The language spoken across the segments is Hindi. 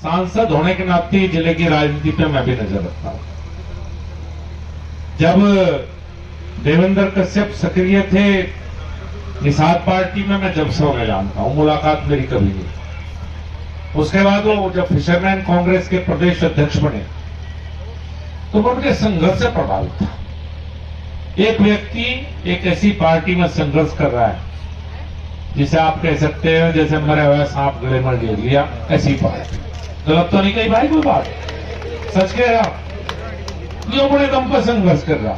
सांसद होने के नाते जिले की राजनीति पे मैं भी नजर रखता हूं। जब देवेंद्र कश्यप सक्रिय थे निषाद पार्टी में, मैं जब से उन्हें जानता हूं, मुलाकात मेरी कभी नहीं। उसके बाद वो जब फिशरमैन कांग्रेस के प्रदेश अध्यक्ष बने तो मैं उनके संघर्ष से प्रभावित था। एक व्यक्ति एक ऐसी पार्टी में संघर्ष कर रहा है जिसे आप कह सकते हैं जैसे मरे हुए सांप गले में ले लिया, ऐसी पार्टी। गलत तो नहीं कही भाई कोई बात, सच कह रहा। जो बड़े दम पर संघर्ष कर रहा।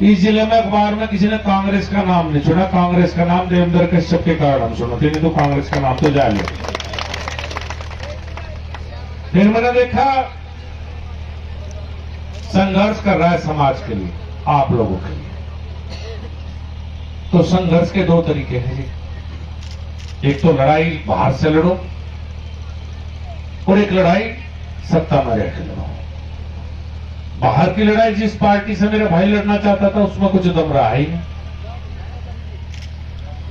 इस जिले में अखबार में किसी ने कांग्रेस का नाम नहीं सुना, कांग्रेस का नाम देवेंद्र कश्यप के कारण हम सुनते, नहीं तो कांग्रेस का नाम तो जा लिया। फिर मैंने देखा संघर्ष कर रहा है समाज के लिए, आप लोगों के लिए। तो संघर्ष के दो तरीके हैं जी। एक तो लड़ाई बाहर से लड़ो और एक लड़ाई सत्ता में रहकर लड़ो। बाहर की लड़ाई जिस पार्टी से मेरा भाई लड़ना चाहता था उसमें कुछ दम रहा ही नहीं।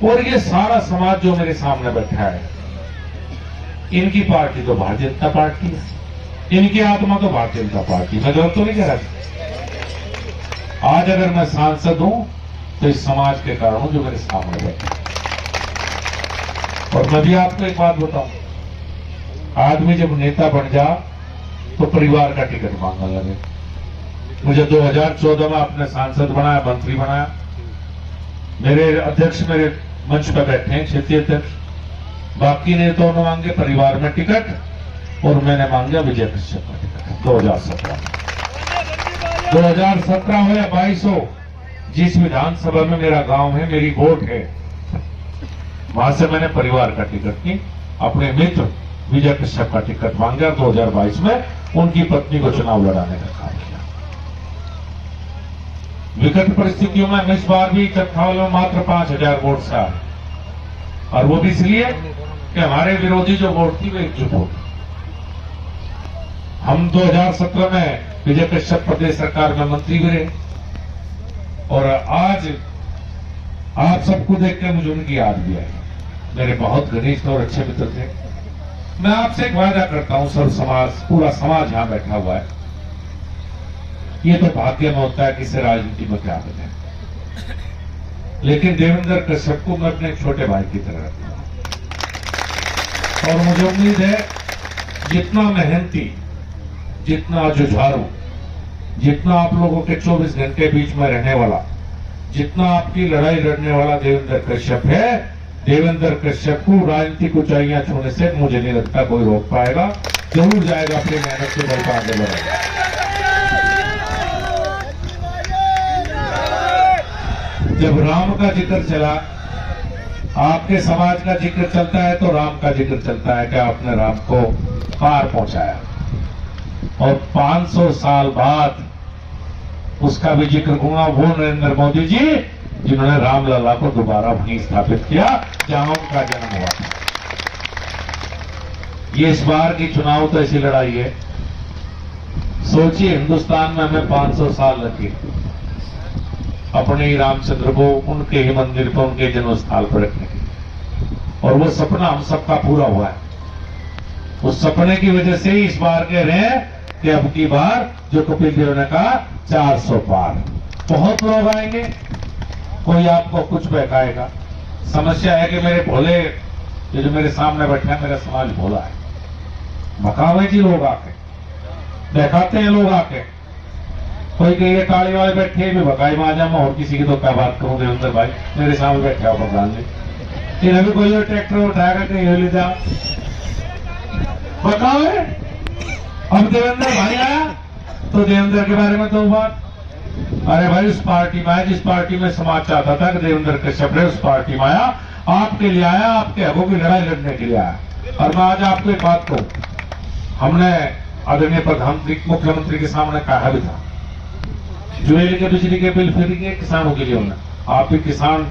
और ये सारा समाज जो मेरे सामने बैठा है, इनकी पार्टी तो भारतीय जनता पार्टी है, इनकी आत्मा तो भारतीय जनता पार्टी। मैं गलत तो नहीं कह रहा। आज अगर मैं सांसद हूं तो इस समाज के कारण हूं जो मेरे सामने बैठा। और मैं भी आपको एक बात बताऊं, आदमी जब नेता बन जा तो परिवार का टिकट मांगने लगे। मुझे 2014 में अपने सांसद बनाया, मंत्री बनाया। मेरे अध्यक्ष मेरे मंच पर बैठे हैं, क्षेत्रीय अध्यक्ष। बाकी नेताओं ने मांगे परिवार में टिकट और मैंने मांगा विजय कश्यप का टिकट 2017 हो या 22 हो, जिस विधानसभा में मेरा गांव है, मेरी वोट है, वहां से मैंने परिवार का टिकट नहीं, अपने मित्र विजय कश्यप का टिकट मांगा। 2022 में उनकी पत्नी को चुनाव लड़ाने का काम किया। विकट परिस्थितियों में इस बार भी चरखावल में मात्र 5000 वोट से आए, और वो भी इसलिए कि हमारे विरोधी जो वोट थी वो एकजुट हो गई। हम 2017 में विजय कश्यप प्रदेश सरकार में मंत्री बने और आज आप सबको देखकर मुझे उनकी याद भी आई। मेरे बहुत घनिष्ठ और अच्छे मित्र थे। मैं आपसे एक वादा करता हूं, सब समाज, पूरा समाज यहां बैठा हुआ है, ये तो भाग्य में होता है किसी राजनीति में क्या बने, लेकिन देवेंद्र कश्यप को मैं अपने छोटे भाई की तरह रखता हूं। और मुझे उम्मीद है जितना मेहनती, जितना जुझारू, जितना आप लोगों के 24 घंटे बीच में रहने वाला, जितना आपकी लड़ाई लड़ने वाला देवेंद्र कश्यप है, देवेंद्र कश्यप को राजनीतिक ऊंचाइयां छूने से मुझे नहीं लगता कोई रोक पाएगा। जरूर जाएगा, अपनी मेहनत से बल पर आगे बढ़ेगा। जब राम का जिक्र चला, आपके समाज का जिक्र चलता है तो राम का जिक्र चलता है कि आपने राम को पार पहुंचाया। और 500 साल बाद उसका भी जिक्र होगा, वो नरेंद्र मोदी जी जिन्होंने रामलला को दोबारा वहीं स्थापित किया जहां उनका जन्म हुआ था। ये इस बार की चुनाव तो ऐसी लड़ाई है, सोचिए हिंदुस्तान में हमें 500 साल लगे अपने ही रामचंद्र को उनके ही मंदिर पर, उनके जन्म स्थल पर रखने के लिए, और वो सपना हम सबका पूरा हुआ है। उस सपने की वजह से ही इस बार कह रहे हैं कि अब की बार जो कपिल देव ने कहा 400 पार। बहुत लोग आएंगे, कोई आपको कुछ बहकाएगा। समस्या है कि मेरे भोले, ये जो मेरे सामने बैठे हैं, मेरा समाज भोला है। भकावे जी लोग आके बहकाते हैं, लोग आके कोई कहिए काली वाले बैठे भी भकाई माजा में, और किसी की तो क्या बात करूं। देवेंद्र भाई मेरे सामने बैठे हो प्रधान जी, इन्हें भी कोई ट्रैक्टर उठाएगा कहीं ले जा बकावे। अब देवेंद्र भाई आया तो देवेंद्र के बारे में तो बात, अरे भाई उस पार्टी में आया जिस पार्टी में समाज चाहता था कि देवेंद्र कश्यप ने, उस पार्टी में आया, आपके लिए आया, आपके हकों की लड़ाई लड़ने के लिए आया। और मैं आज आपको एक बात कहूं, हमने आदरणीय प्रधानमंत्री, मुख्यमंत्री के सामने कहा भी था, जुएल के बिजली के बिल फ्री के किसानों के लिए होना। आप भी किसान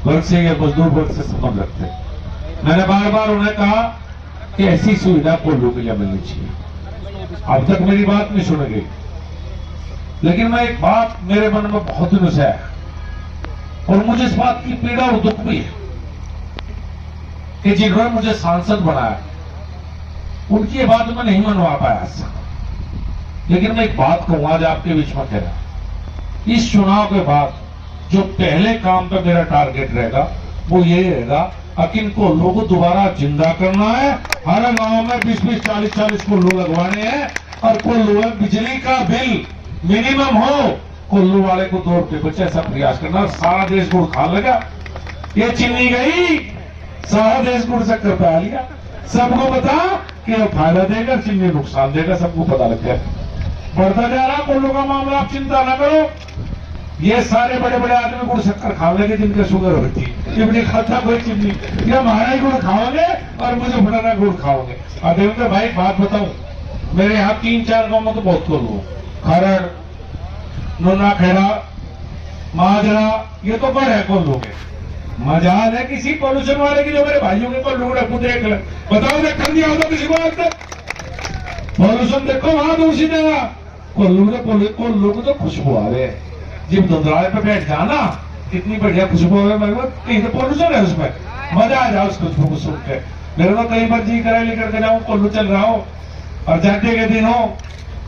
वर्ग से या मजदूर वर्ग से संबंध रखते हैं। मैंने बार बार उन्हें कहा कि ऐसी सुविधा कोल्हू के लिए मिलनी चाहिए। अब तक मेरी बात नहीं सुनी गई, लेकिन मैं एक बात मेरे मन में बहुत दिनों से है, और मुझे इस बात की पीड़ा और दुख भी है कि जिन्होंने मुझे सांसद बनाया, उनकी ये बात मैं नहीं मनवा पाया था। लेकिन मैं एक बात कहूंगा आज आपके बीच में कह रहा, इस चुनाव के बाद जो पहले काम पे मेरा टारगेट रहेगा वो ये रहेगा, अकिन को लोग दोबारा जिंदा करना है। हर गांव में 20-20, 40-40 कुल्लू लगवाने हैं और कुल्लू में बिजली का बिल मिनिमम हो, कुल्लू वाले को 2 रुपये बचे, ऐसा प्रयास करना। सारा देश गुड़ खा लगा, ये चीनी गई, सारा देश गुड़ शक्कर पे आ लिया। सबको पता कि वो फायदा देगा, चीनी नुकसान देगा, सबको पता लग गया। बढ़ता जा रहा कुल्लू का मामला, आप चिंता ना करो। ये सारे बड़े बड़े आदमी गुड़ शक्कर खा लेंगे जिनके शुगर होती, ये नहीं खाता कोई चीनी, ये हमारा ही गुड़ खाओगे और मुझे फटाना गुड़ खाओगे। और देवेंद्र भाई बात बताऊं, मेरे यहाँ 3-4 गांव में तो बहुत कुल्लू, खरड़, नोना खेड़ा, माजरा, ये तो बड़े है कुल्लू के। मजाल है किसी पॉल्यूशन वाले की जो मेरे भाइयों के कुल्लू को देख ले, बताओ देख दिया होगा किसी को आज तक? पॉल्यूशन देखो वहां दूषित है, कुल्लू को तो खुशबू आ रहे, जब धुंधराए पे बैठ जाना कितनी बढ़िया खुशबू है, कहीं तो पॉल्यूशन है उसमें, मजा आ जाए उस खुशबू को सुन के। मेरे तो कई बार जी करे लेकर के जाऊं, कुल्लू चल रहा हो और जाते के दिन हो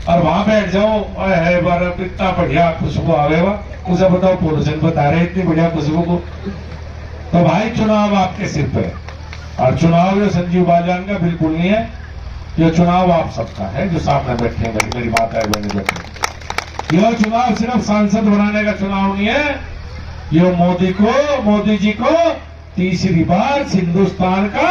और वहां बैठ जाओ, है बर्फ, इतना बढ़िया खुशबू आवेगा, उसे बताओ पॉल्यूशन बता रहे इतनी बढ़िया खुशबू को। तो भाई चुनाव आपके सिर पे, और चुनाव ये संजीव बालियान का बिल्कुल नहीं है, ये चुनाव आप सबका है जो सामने बैठे हैं। मेरी बात है बहनी बैठे, यह चुनाव सिर्फ सांसद बनाने का चुनाव नहीं है, ये मोदी जी को तीसरी बार हिंदुस्तान का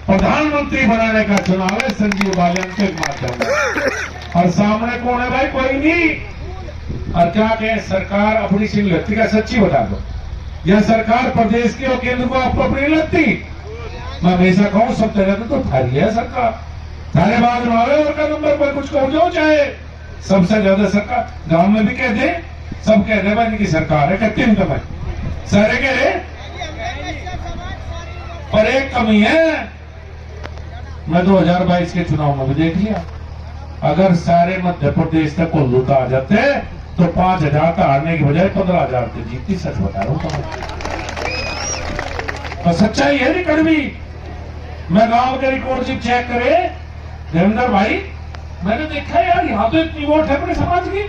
प्रधानमंत्री बनाने का चुनाव है संजीव बालियान के माध्यम से। और सामने कौन है भाई? कोई नहीं। और क्या कहें, सरकार अपनी सिंह लगती का, सच्ची बता दो, यह सरकार प्रदेश की और केंद्र को आपको अपनी लगती? मैं हमेशा कहूं सब तरह तो थारी है सरकार, थारे बाद और का नंबर पर कुछ कहो जो चाहे, सबसे ज्यादा सरकार गांव में भी कह दे, सब कह दे भाई इनकी सरकार है, कहते हैं मैं सारे कह रहे, पर एक कमी है, मैं 2022 के चुनाव में भी देख लिया, अगर सारे मध्य प्रदेश तक कुल्लू आ जाते तो 5,000 का हारने की बजाय 15,000 की जीतती। सच बता रहा हूं तो सच्चाई है नहीं कड़वी। मैं गांव के रिकॉर्ड से चेक करे देवेंद्र भाई, मैंने देखा यार यहाँ तो इतनी वोट है अपने समाज की,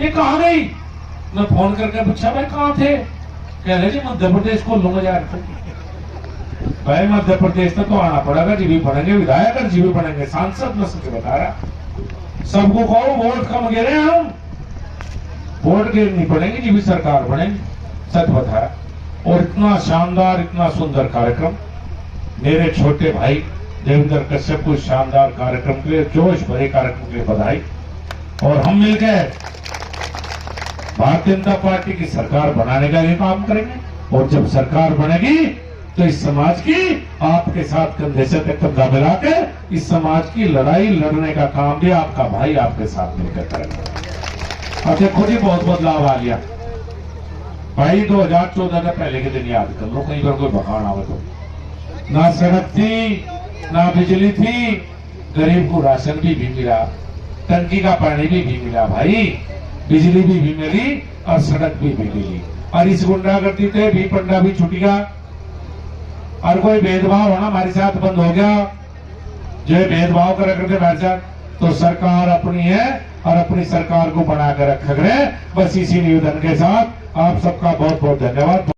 ये कहाँ गई? मैं फोन करके पूछा भाई कहाँ थे, कह रहे जी मध्य प्रदेश को लूंगा जा रहे थे। भाई मध्य प्रदेश तक तो आना पड़ेगा, जी भी बनेंगे विधायक और जी भी बनेंगे सांसद, मैं सच बता रहा। सबको कहो वोट कम गिरे, हम वोट गिरनी पड़ेंगे जी भी सरकार बनेगी, सच बता रहा। और इतना शानदार, इतना सुंदर कार्यक्रम, मेरे छोटे भाई देवेंद्र कश्यप को शानदार कार्यक्रम के लिए, जोश भरे कार्यक्रम के लिए बधाई। और हम मिलकर भारतीय जनता पार्टी की सरकार बनाने का ये काम करेंगे, और जब सरकार बनेगी तो इस समाज की आपके साथ कंधे से कंधा मिला के इस समाज की लड़ाई लड़ने का काम भी आपका भाई आपके साथ मिलकर करेगा। और देखो जी बहुत बदलाव आ गया भाई, 2014 का पहले के दिन याद कर लो, कहीं पर कोई भगान आवे तो ना सड़क थी ना बिजली थी, गरीब को राशन भी मिला, टंकी का पानी भी मिला भाई, बिजली भी मिली और सड़क भी मिली। और इस गुंडागर्दी थे भी पंडा भी छुट गया, और कोई भेदभाव होना हमारे साथ बंद हो गया, जो भेदभाव कर करके हमारे साथ, तो सरकार अपनी है और अपनी सरकार को बनाकर रखा करें। बस इसी निवेदन के साथ आप सबका बहुत बहुत धन्यवाद।